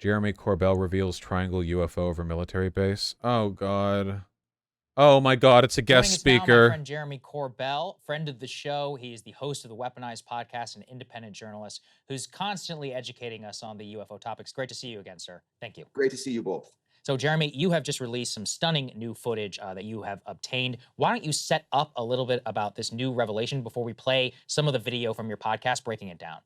Jeremy Corbell reveals triangle UFO over military base. Oh, God. Oh, my God. It's a guest speaker. Now, my friend Jeremy Corbell, friend of the show. He's the host of the Weaponized podcast and independent journalist who's constantly educating us on the UFO topics. Great to see you again, sir. Thank you. Great to see you both. So, Jeremy, you have just released some stunning new footage that you have obtained. Why don't you set up a little bit about this new revelation before we play some of the video from your podcast breaking it down?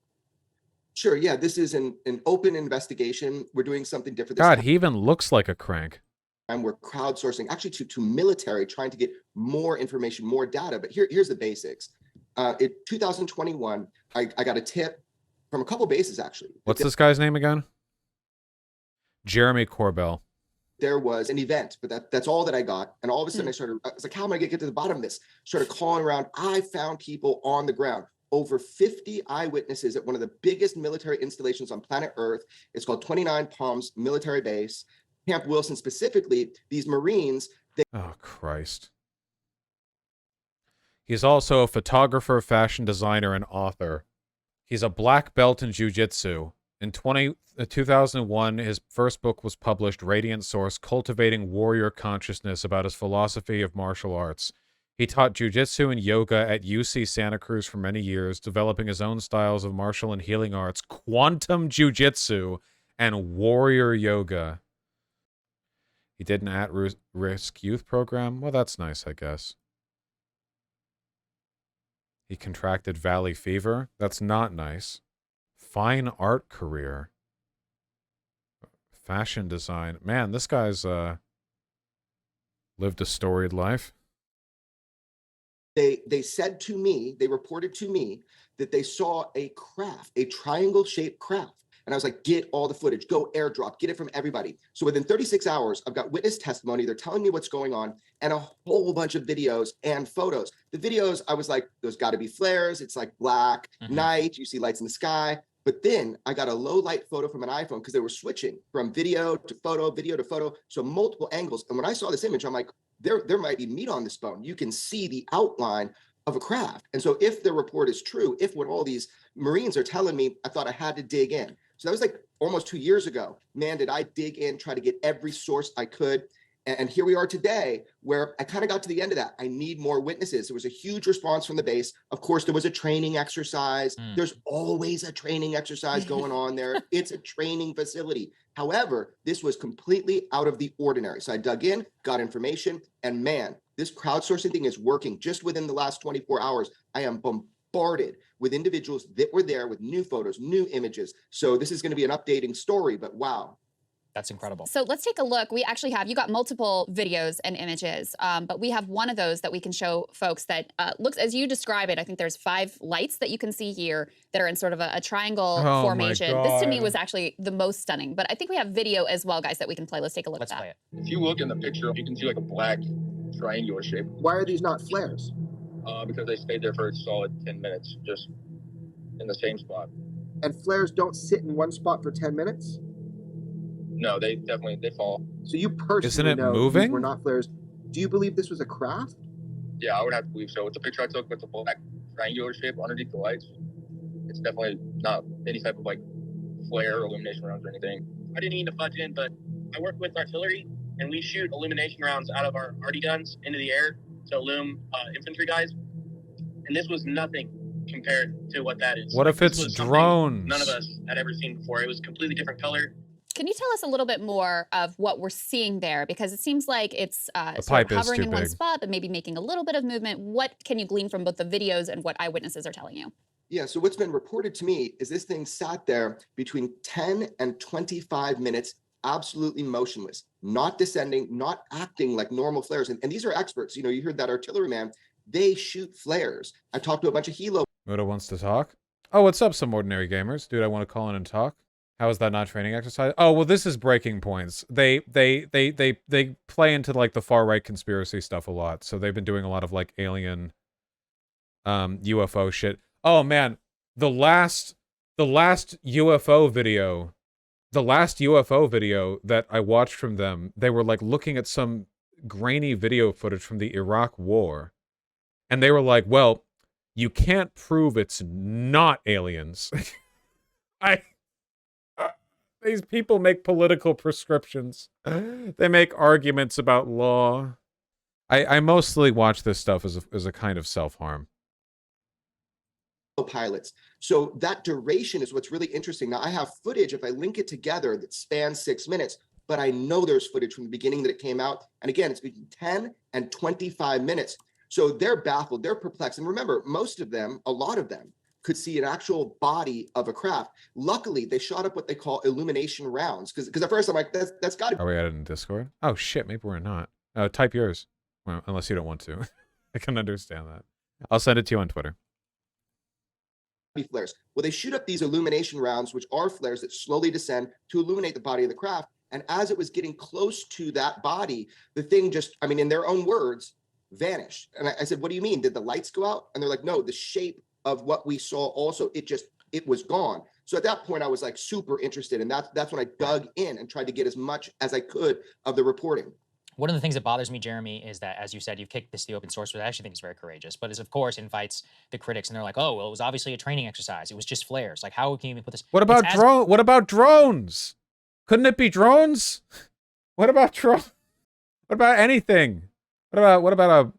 Sure, yeah, this is an open investigation. We're doing something different this God, time. he even looks like a crank. And we're crowdsourcing, actually to military, trying to get more information, more data. But here's the basics. In 2021, I got a tip from a couple bases, actually. What's this guy's name again? Jeremy Corbell. There was an event, but that's all that I got. And all of a sudden I was like, how am I gonna get to the bottom of this? Started calling around. I found people on the ground. Over 50 eyewitnesses at one of the biggest military installations on planet Earth. It's called 29 Palms Military Base. Camp Wilson specifically, these Marines. Oh, Christ. He's also a photographer, fashion designer, and author. He's a black belt in jiu-jitsu. In 2001, his first book was published, Radiant Source, Cultivating Warrior Consciousness, about his philosophy of martial arts. He taught jiu-jitsu and yoga at UC Santa Cruz for many years, developing his own styles of martial and healing arts, quantum jiu-jitsu, and warrior yoga. He did an at-risk youth program. Well, that's nice, I guess. He contracted valley fever. That's not nice. Fine art career. Fashion design. Man, this guy's lived a storied life. They said to me, they reported to me that they saw a craft, a triangle-shaped craft. And I was like, get all the footage, go airdrop, get it from everybody. So within 36 hours, I've got witness testimony. They're telling me what's going on and a whole bunch of videos and photos. The videos, I was like, there's got to be flares. It's like black night. You see lights in the sky. But then I got a low light photo from an iPhone because they were switching from video to photo. So multiple angles. And when I saw this image, I'm like, there might be meat on this bone. You can see the outline of a craft. And so if the report is true, if what all these Marines are telling me, I thought I had to dig in. So that was like almost 2 years ago. Man, did I dig in, try to get every source I could. And here we are today, where I kind of got to the end of that. I need more witnesses. There was a huge response from the base. Of course, there was a training exercise. There's always a training exercise going on there. It's a training facility. However, this was completely out of the ordinary. So I dug in, got information, and man, this crowdsourcing thing is working. Just within the last 24 hours, I am bombarded with individuals that were there with new photos, new images. So this is going to be an updating story, but wow. That's incredible. So let's take a look. We actually have, you got multiple videos and images, but we have one of those that we can show folks that looks, as you describe it, I think there's 5 lights that you can see here that are in sort of a triangle formation. This to me was actually the most stunning, but I think we have video as well, guys, that we can play. Let's take a look at that. Play it. If you look in the picture, you can see like a black triangular shape. Why are these not flares? Because they stayed there for a solid 10 minutes, just in the same spot. And flares don't sit in one spot for 10 minutes? No, they fall. So you personally Isn't it know moving? these were not flares. Do you believe this was a craft? Yeah, I would have to believe so. With the picture I took with the black triangular shape underneath the lights, it's definitely not any type of like flare or illumination rounds or anything. I didn't mean to butt in, but I work with artillery and we shoot illumination rounds out of our RD guns into the air to illume infantry guys. And this was nothing compared to what that is. What if it's drones? None of us had ever seen before. It was a completely different color. Can you tell us a little bit more of what we're seeing there? Because it seems like it's sort of hovering in one spot, but maybe making a little bit of movement. What can you glean from both the videos and what eyewitnesses are telling you? Yeah, so what's been reported to me is this thing sat there between 10 and 25 minutes, absolutely motionless, not descending, not acting like normal flares. And these are experts. You know, you heard that artillery man, they shoot flares. I talked to a bunch of helo. Muta wants to talk. Oh, what's up, some ordinary gamers? Dude, I want to call in and talk. How is that not training exercise? Oh, well, this is breaking points. They play into like the far right conspiracy stuff a lot. So they've been doing a lot of like alien UFO shit. Oh man, the last UFO video that I watched from them, they were like looking at some grainy video footage from the Iraq War. And they were like, well, you can't prove it's not aliens. These people make political prescriptions. They make arguments about law. I mostly watch this stuff as a kind of self-harm. Pilots. So that duration is what's really interesting. Now I have footage, if I link it together, that spans 6 minutes, but I know there's footage from the beginning that it came out. And again, it's between 10 and 25 minutes. So they're baffled, they're perplexed. And remember, most of them, a lot of them, could see an actual body of a craft. Luckily, they shot up what they call illumination rounds. Because at first I'm like, that's got to be. Are we at it in Discord? Oh shit, maybe we're not. Type yours. Well, unless you don't want to. I can understand that. I'll send it to you on Twitter. Flares. Well, they shoot up these illumination rounds, which are flares that slowly descend to illuminate the body of the craft. And as it was getting close to that body, the thing just, I mean, in their own words, vanished. And I said, what do you mean? Did the lights go out? And they're like, no, the shape of what we saw also, it was gone. So at that point, I was like super interested. And that's when I dug in and tried to get as much as I could of the reporting. One of the things that bothers me, Jeremy, is that, as you said, you've kicked this to the open source, which I actually think is very courageous, but it, of course, invites the critics, and they're like, oh, well, it was obviously a training exercise. It was just flares. Like, how can you even put this? What about What about drones? Couldn't it be drones? What about drones? What about anything? What about a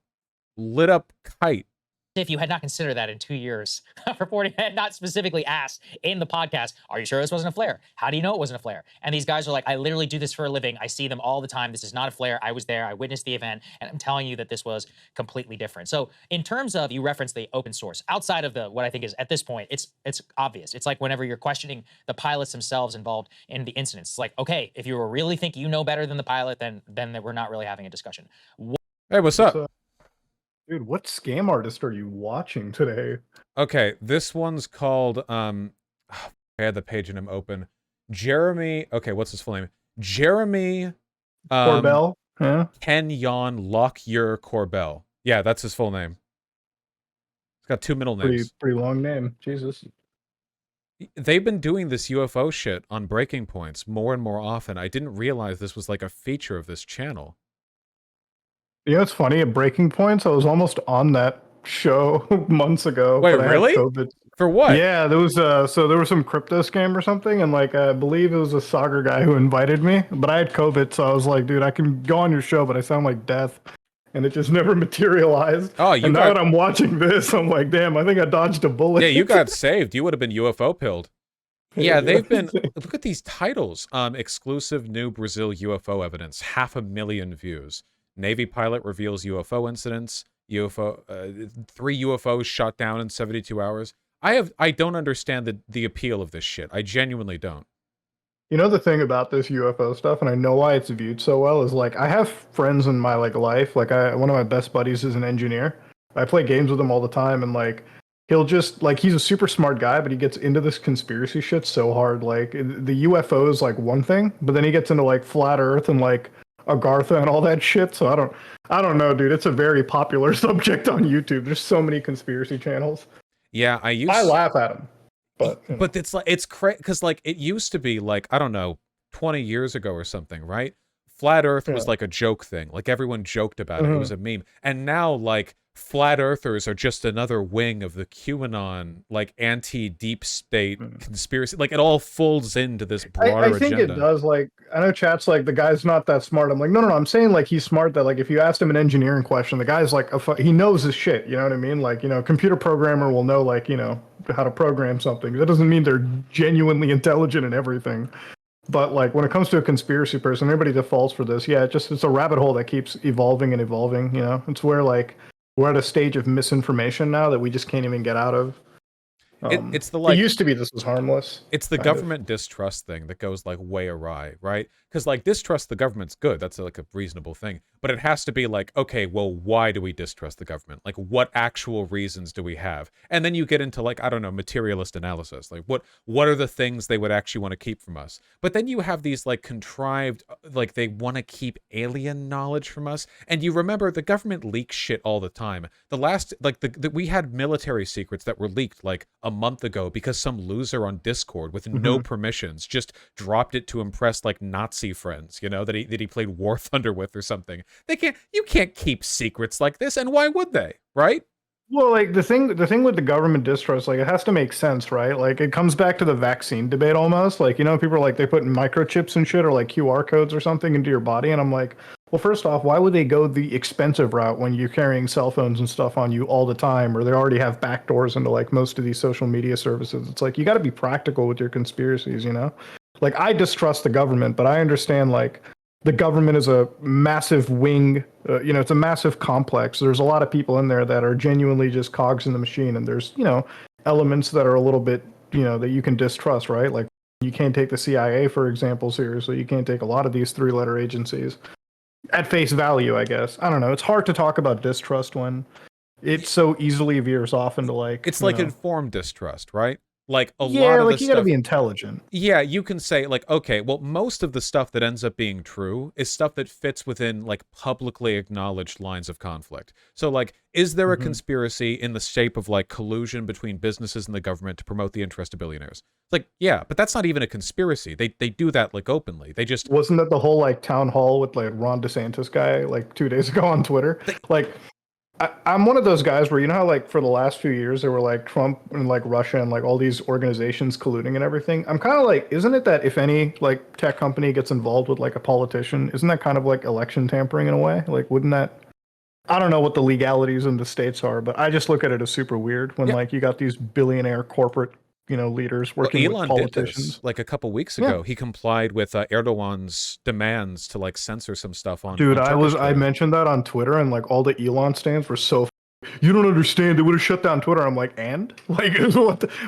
lit up kite? If you had not considered that in 2 years, reporting had not specifically asked in the podcast, are you sure this wasn't a flare? How do you know it wasn't a flare? And these guys are like, I literally do this for a living. I see them all the time. This is not a flare. I was there. I witnessed the event. And I'm telling you that this was completely different. So in terms of, you referenced the open source, outside of the, what I think is at this point, it's obvious. It's like whenever you're questioning the pilots themselves involved in the incidents, it's like, okay, if you really think you know better than the pilot, then we're not really having a discussion. Hey, what's up? Dude, what scam artist are you watching today? Okay, this one's called, I had the page in him open. Jeremy, okay, what's his full name? Jeremy Corbell? Yeah. Kenyon Lockyer Corbell. Yeah, that's his full name. He's got 2 middle names. Pretty long name. Jesus. They've been doing this UFO shit on Breaking Points more and more often. I didn't realize this was like a feature of this channel. You know, it's funny, at Breaking Points, I was almost on that show months ago. Wait, but I had really? COVID. For what? Yeah, there was so there was some crypto scam or something, and like I believe it was a soccer guy who invited me, but I had COVID, so I was like, dude, I can go on your show, but I sound like death. And it just never materialized. Oh, now that I'm watching this, I'm like, damn, I think I dodged a bullet. Yeah, you got saved. You would have been UFO pilled. Yeah, they've been, look at these titles. Exclusive new Brazil UFO evidence, 500,000 views. Navy pilot reveals UFO incidents. 3 UFOs shot down in 72 hours. I don't understand the appeal of this shit. I genuinely don't. You know, the thing about this UFO stuff, and I know why it's viewed so well, is like I have friends in my life. Like one of my best buddies is an engineer. I play games with him all the time, and like he'll just he's a super smart guy, but he gets into this conspiracy shit so hard. Like the UFO is like one thing, but then he gets into like flat Earth and like Agartha and all that shit. So I don't know, dude. It's a very popular subject on YouTube. There's so many conspiracy channels. Yeah, I laugh at them. But it's like, it's crazy because like it used to be like, I don't know, 20 years ago or something, right? Flat Earth was like a joke thing. Like everyone joked about it. It was a meme. And now like flat earthers are just another wing of the QAnon, like anti-deep state conspiracy. Like it all folds into this broader I think agenda. it does. Like I know chat's like, the guy's not that smart. I'm like, no. I'm saying like he's smart, that like if you asked him an engineering question, the guy's like, he knows his shit. You know what I mean? Like, you know, a computer programmer will know like, you know, how to program something. That doesn't mean they're genuinely intelligent in everything. But like when it comes to a conspiracy person, everybody defaults for this. Yeah, it's a rabbit hole that keeps evolving and evolving. You know, it's where like we're at a stage of misinformation now that we just can't even get out of. It's the like, it used to be this was harmless. It's the government distrust thing that goes like way awry, right? Because like distrust the government's good. That's like a reasonable thing. But it has to be like, okay, well, why do we distrust the government? Like what actual reasons do we have? And then you get into like, I don't know, materialist analysis. Like what are the things they would actually want to keep from us? But then you have these like contrived, like they want to keep alien knowledge from us. And you remember the government leaks shit all the time. The last, like we had military secrets that were leaked like a month ago because some loser on Discord with no permissions just dropped it to impress like Nazi friends, you know, that he played War Thunder with or something. You can't keep secrets like this, and why would they, right? Well, like the thing with the government distrust, like it has to make sense, right? Like it comes back to the vaccine debate almost. Like, you know, people are like they put microchips and shit or like QR codes or something into your body, and I'm like, well, first off, why would they go the expensive route when you're carrying cell phones and stuff on you all the time, or they already have backdoors into like most of these social media services? It's like you got to be practical with your conspiracies, you know? Like I distrust the government, but I understand like the government is a massive wing, you know, it's a massive complex. There's a lot of people in there that are genuinely just cogs in the machine, and there's, you know, elements that are a little bit, you know, that you can distrust, right? Like you can't take the CIA, for example, seriously. You can't take a lot of these three-letter agencies at face value, I guess. I don't know. It's hard to talk about distrust when it so easily veers off into like, It's you like know, informed distrust, right? Like a yeah, lot of like the you got to stuff. be intelligent. Yeah, you can say like, okay, well, most of the stuff that ends up being true is stuff that fits within like publicly acknowledged lines of conflict. So like, is there a Mhm. conspiracy in the shape of like collusion between businesses and the government to promote the interest of billionaires? It's like, yeah, but that's not even a conspiracy. They do that like openly. They just Wasn't that the whole like town hall with like Ron DeSantis guy like 2 days ago on Twitter? they, Like I'm one of those guys where you know how like for the last few years there were like Trump and like Russia and like all these organizations colluding and everything. I'm kind of like, isn't it that if any like tech company gets involved with like a politician, isn't that kind of like election tampering in a way? Like, wouldn't that? I don't know what the legalities in the states are, but I just look at it as super weird when yeah. like you got these billionaire corporate, you know, leaders Well, working with Elon did this politicians. like a couple weeks Yeah. ago. He complied with Erdogan's demands to like censor some stuff Dude, on Turkish I Twitter. mentioned that on Twitter and like all the Elon stands were so you don't understand. They would have shut down Twitter. I'm like, and like,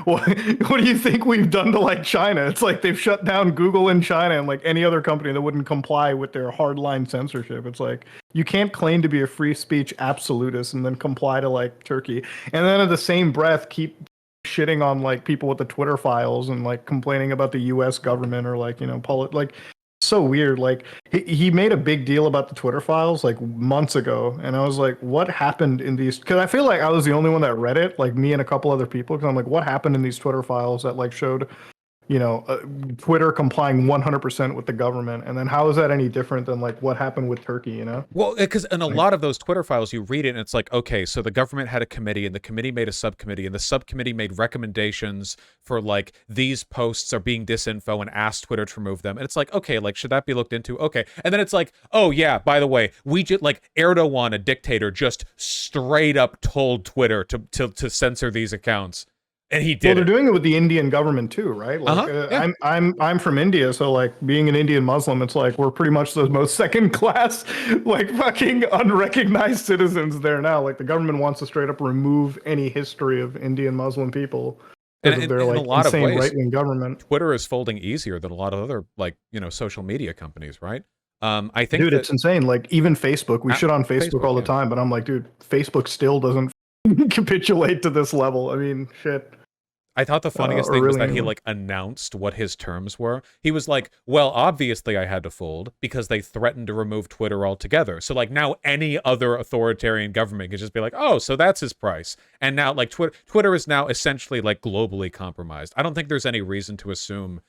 what do you think we've done to like China? It's like they've shut down Google in China and like any other company that wouldn't comply with their hardline censorship. It's like you can't claim to be a free speech absolutist and then comply to like Turkey, and then in the same breath keep shitting on like people with the Twitter files and like complaining about the U.S. government or like, you know, like so weird. Like he made a big deal about the Twitter files like months ago, and I was like, what happened in these? Because I feel like I was the only one that read it, like me and a couple other people. Because I'm like, what happened in these Twitter files that like showed, you know, Twitter complying 100% with the government, and then how is that any different than like what happened with Turkey? You know? Well, because in a Like, lot of those Twitter files, you read it and it's like, okay, so the government had a committee and the committee made a subcommittee and the subcommittee made recommendations for like these posts are being disinfo and asked Twitter to remove them. And it's like, okay, like, should that be looked into? Okay. And then it's like, oh yeah, by the way, we just like Erdogan, a dictator, just straight up told Twitter to censor these accounts. And he well, did they're it. doing it with the Indian government too, right? Like, Yeah. I'm from India, so like being an Indian Muslim, it's like we're pretty much the most second class, like fucking unrecognized citizens there now. Like the government wants to straight up remove any history of Indian Muslim people And because of in, their in a like lot of insane ways, right wing government. Twitter is folding easier than a lot of other like, you know, social media companies, right? I think Dude, that it's insane. Like even Facebook, we shit on Facebook all the yeah. time, but I'm like, dude, Facebook still doesn't capitulate to this level. I mean, shit. I thought the funniest Or thing was really that he anyone. like announced what his terms were. He was like, "Well, obviously I had to fold because they threatened to remove Twitter altogether. So like now any other authoritarian government can just be like, "Oh, so that's his price." And now like Twitter is now essentially like globally compromised. I don't think there's any reason to assume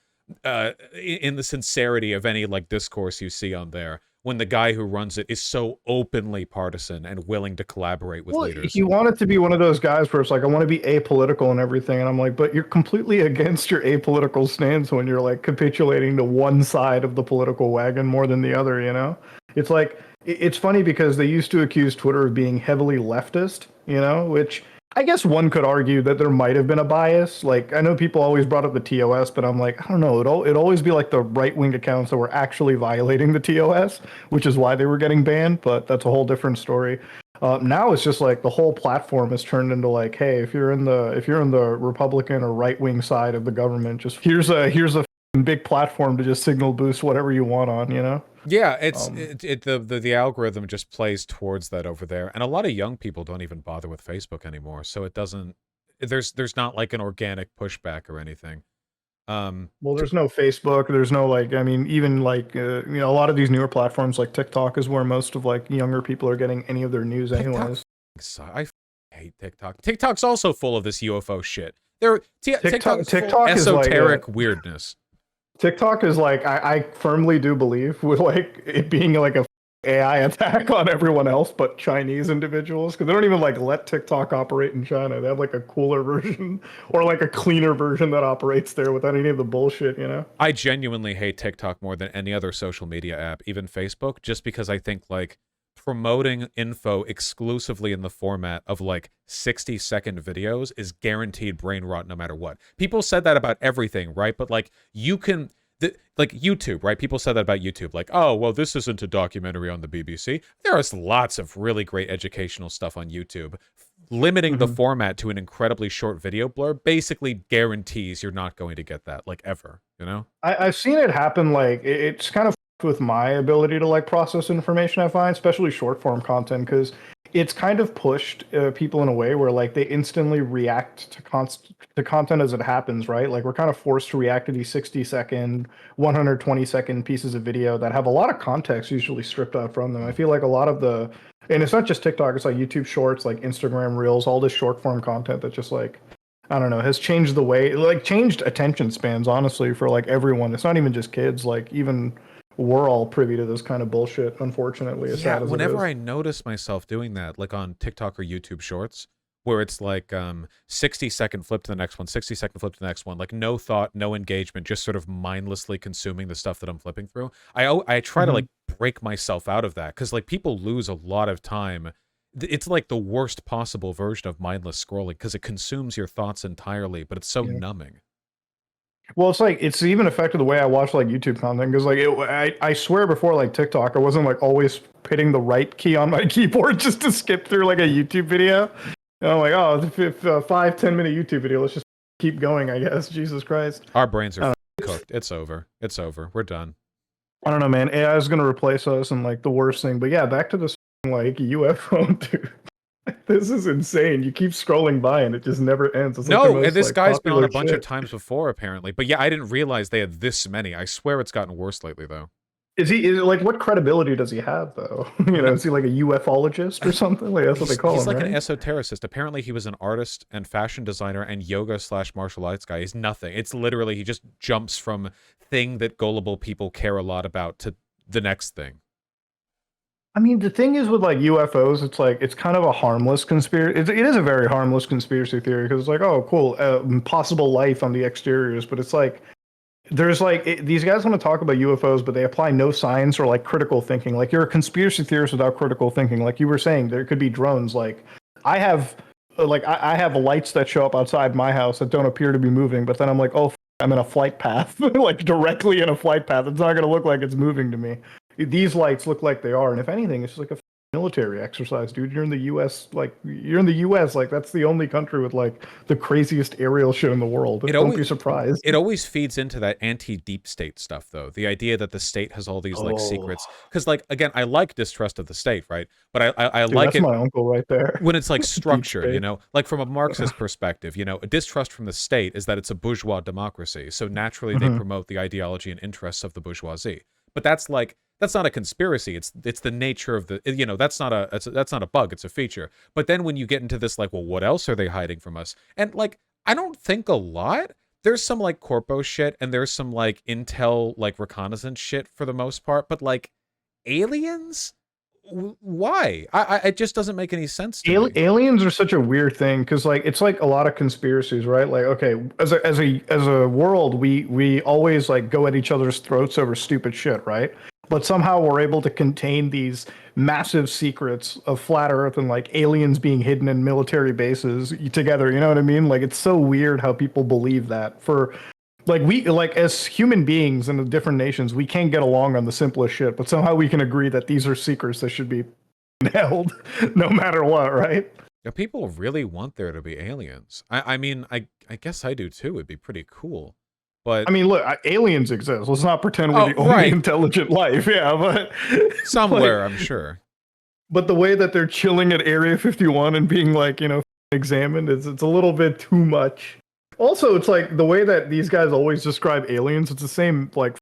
in the sincerity of any like discourse you see on there when the guy who runs it is so openly partisan and willing to collaborate with Well, leaders. he wanted to be one of those guys where it's like, I want to be apolitical and everything. And I'm like, but you're completely against your apolitical stance when you're like capitulating to one side of the political wagon more than the other, you know? It's like, it's funny because they used to accuse Twitter of being heavily leftist, you know, which I guess one could argue that there might have been a bias. Like, I know people always brought up the TOS, but I'm like, I don't know. It'd always be like the right wing accounts that were actually violating the TOS, which is why they were getting banned. But that's a whole different story. Now it's just like the whole platform is turned into like, hey, if you're in the Republican or right wing side of the government, just here's a big platform to just signal boost whatever you want on, you know? Yeah, it's Um, the algorithm just plays towards that over there, and a lot of young people don't even bother with Facebook anymore. So it doesn't. There's not like an organic pushback or anything. Well, there's no Facebook. There's no like. I mean, even like you know, a lot of these newer platforms like TikTok is where most of like younger people are getting any of their news, TikTok anyways. I hate TikTok. TikTok's also full of this UFO shit. TikTok's full TikTok is like esoteric weirdness. TikTok is like I firmly do believe with like it being like a AI attack on everyone else but Chinese individuals, because they don't even like let TikTok operate in China. They have like a cooler version or like a cleaner version that operates there without any of the bullshit, you know? I genuinely hate TikTok more than any other social media app, even Facebook, just because I think like promoting info exclusively in the format of like 60-second videos is guaranteed brain rot no matter what. People said that about everything, right? But like you can like YouTube, right? People said that about YouTube, like, oh, well, this isn't a documentary on the BBC. There is lots of really great educational stuff on YouTube. Limiting the format to an incredibly short video blurb basically guarantees you're not going to get that, like, ever, you know? I've seen it happen. Like it's kind of with my ability to like process information. I find, especially short form content, because it's kind of pushed people in a way where like they instantly react to content as it happens, right? Like we're kind of forced to react to these 60-second, 120-second pieces of video that have a lot of context usually stripped out from them. I feel like a lot of the, and it's not just TikTok, it's like YouTube Shorts, like Instagram Reels, all this short form content that just like, I don't know, has changed the way, like changed attention spans, honestly, for like everyone. It's not even just kids, like even we're all privy to this kind of bullshit, unfortunately, as sad as whenever it I is. notice myself doing that, like on TikTok or YouTube Shorts, where it's like 60-second flip to the next one, 60-second flip to the next one, like no thought, no engagement, just sort of mindlessly consuming the stuff that I'm flipping through. I try to like break myself out of that, because like people lose a lot of time. It's like the worst possible version of mindless scrolling, because it consumes your thoughts entirely, but it's so numbing. Well, it's like it's even affected the way I watch like YouTube content, because like I swear before like TikTok, I wasn't like always hitting the right key on my keyboard just to skip through like a YouTube video. And I'm like, oh, if 5-10 minute YouTube video, let's just keep going, I guess. Jesus Christ. Our brains are cooked. It's over. It's over. We're done. I don't know, man. AI is gonna replace us and like the worst thing. But yeah, back to this like UFO, dude. This is insane. You keep scrolling by and it just never ends. It's like the No, most, and this like, guy's been on a popular bunch of shit. times before, apparently. But yeah, I didn't realize they had this many. I swear it's gotten worse lately, though. Is like what credibility does he have though? You know, is he like a ufologist or something? Like that's what they call He's him, like right? an esotericist. Apparently, he was an artist and fashion designer and yoga/martial arts guy. He's nothing. It's literally he just jumps from thing that gullible people care a lot about to the next thing. I mean, the thing is with like UFOs, it's like it's kind of a harmless conspiracy. It is a very harmless conspiracy theory, because it's like, oh, cool, possible life on the exteriors, but it's like there's like these guys want to talk about UFOs, but they apply no science or like critical thinking. Like you're a conspiracy theorist without critical thinking. Like you were saying, there could be drones. Like I have, I have lights that show up outside my house that don't appear to be moving, but then I'm like, oh, I'm in a flight path, like directly in a flight path. It's not going to look like it's moving to me. These lights look like they are, and if anything, it's just like a military exercise, dude. You're in the U.S. Like you're in the U.S. Like that's the only country with like the craziest aerial shit in the world. Don't be surprised. It always feeds into that anti-deep state stuff, though. The idea that the state has all these like secrets. Because like again, I like distrust of the state, right? But I Dude, like that's it my uncle right there. when it's like structured, you know, like from a Marxist perspective. You know, a distrust from the state is that it's a bourgeois democracy, so naturally they promote the ideology and interests of the bourgeoisie. But that's like that's not a conspiracy. It's the nature of the, you know, that's not a bug. It's a feature. But then when you get into this, like, well, what else are they hiding from us? And like, I don't think a lot. There's some like corpo shit and there's some like intel, like reconnaissance shit for the most part. But like aliens, why? It just doesn't make any sense to me. Aliens are such a weird thing, because like it's like a lot of conspiracies, right? Like, okay, as a world, we always like go at each other's throats over stupid shit, right? But somehow we're able to contain these massive secrets of flat Earth and like aliens being hidden in military bases together. You know what I mean? Like it's so weird how people believe that. For like we like as human beings in the different nations, we can't get along on the simplest shit, but somehow we can agree that these are secrets that should be held no matter what, right? Yeah, people really want there to be aliens. I mean, I guess I do too. It'd be pretty cool. But I mean, look, aliens exist. Let's not pretend we're the only intelligent life. Yeah, but somewhere, like, I'm sure. But the way that they're chilling at Area 51 and being like, you know, examined, it's a little bit too much. Also, it's like the way that these guys always describe aliens. It's the same like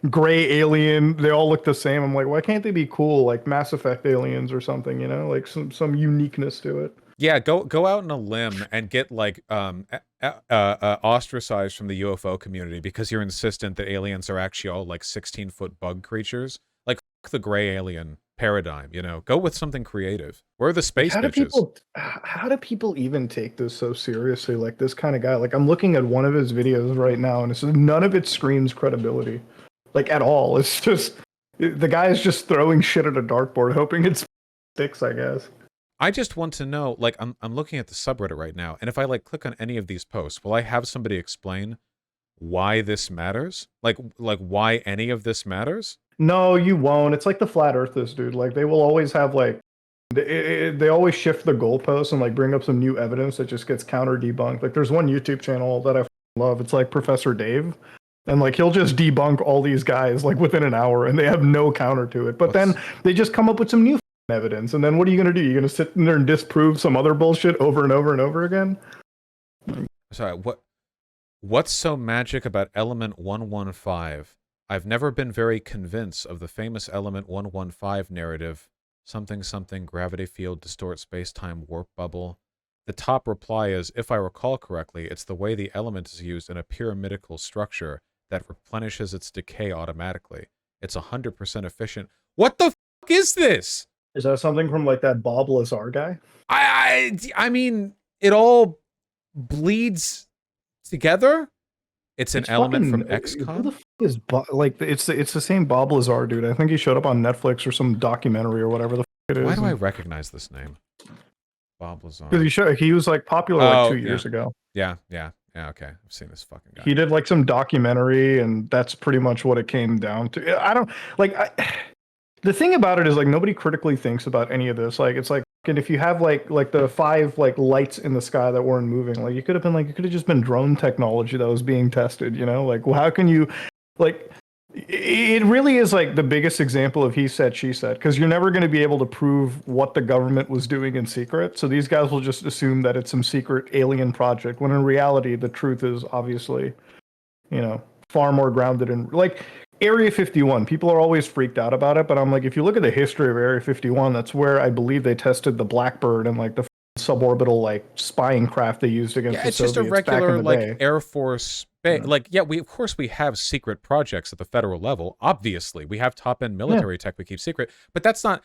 gray alien. They all look the same. I'm like, why can't they be cool, like Mass Effect aliens or something? You know, like some uniqueness to it. Yeah, go out on a limb and get like ostracized from the UFO community because you're insistent that aliens are actually all like 16-foot bug creatures. Like, fuck the gray alien paradigm, you know? Go with something creative. We're the space How do bitches. how do people even take this so seriously? Like this kind of guy. Like I'm looking at one of his videos right now, and it's just, none of it screams credibility, like at all. It's just the guy is just throwing shit at a dartboard, hoping it sticks. I guess. I just want to know, like, I'm looking at the subreddit right now, and if I like click on any of these posts, will I have somebody explain why this matters? Like why any of this matters? No, you won't. It's like the flat earthers, dude. Like they will always have like they always shift the goalposts and like bring up some new evidence that just gets counter debunked. Like there's one YouTube channel that I love. It's like Professor Dave, and like he'll just debunk all these guys like within an hour, and they have no counter to it. But then they just come up with some new evidence, and then what are you gonna do? You're gonna sit in there and disprove some other bullshit over and over and over again? Sorry, what's so magic about element 115? I've never been very convinced of the famous element 115 narrative. Something, something, gravity field, distort space-time, warp bubble. The top reply is, if I recall correctly, it's the way the element is used in a pyramidical structure that replenishes its decay automatically. It's 100% efficient. What the fuck is this? Is that something from like that Bob Lazar guy? I mean, it all bleeds together. It's an element from Who XCOM. the fuck is like it's the same Bob Lazar dude. I think he showed up on Netflix or some documentary or whatever the fuck it is. Why do I recognize this name? Bob Lazar. Because he was like popular like 2 years ago. Yeah, okay. I've seen this fucking guy. He did like some documentary, and that's pretty much what it came down to. I don't like the thing about it is like nobody critically thinks about any of this. Like it's like, and if you have like the 5 like lights in the sky that weren't moving, like you could have just been drone technology that was being tested, you know? Like, well, how can you like it really is like the biggest example of he said, she said, because you're never going to be able to prove what the government was doing in secret. So these guys will just assume that it's some secret alien project, when in reality, the truth is obviously, you know, far more grounded in like Area 51. People are always freaked out about it, but I'm like, if you look at the history of Area 51, that's where I believe they tested the Blackbird and like the suborbital like spying craft they used against the it's just Soviets a regular back in the like day. Air Force base. Like, yeah, we of course we have secret projects at the federal level. Obviously, we have top end military tech we keep secret, but that's not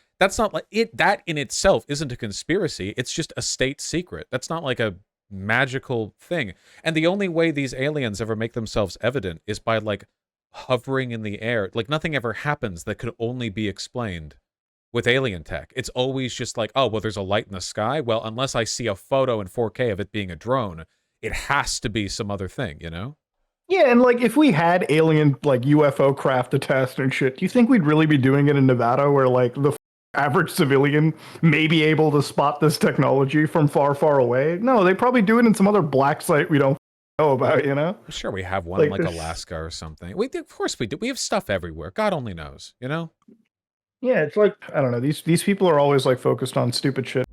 like it. That in itself isn't a conspiracy. It's just a state secret. That's not like a magical thing. And the only way these aliens ever make themselves evident is by like hovering in the air. Like nothing ever happens that could only be explained with alien tech. It's always just like, oh, well, there's a light in the sky. Well, unless I see a photo in 4K of it being a drone, it has to be some other thing, you know? Yeah, and like if we had alien like UFO craft to test and shit, do you think we'd really be doing it in Nevada where like the average civilian may be able to spot this technology from far, far away? No, they probably do it in some other black site we don't know about, you know? I'm sure we have one like Alaska or something. Of course we do. We have stuff everywhere. God only knows, you know? Yeah, it's like, I don't know, these people are always like focused on stupid shit.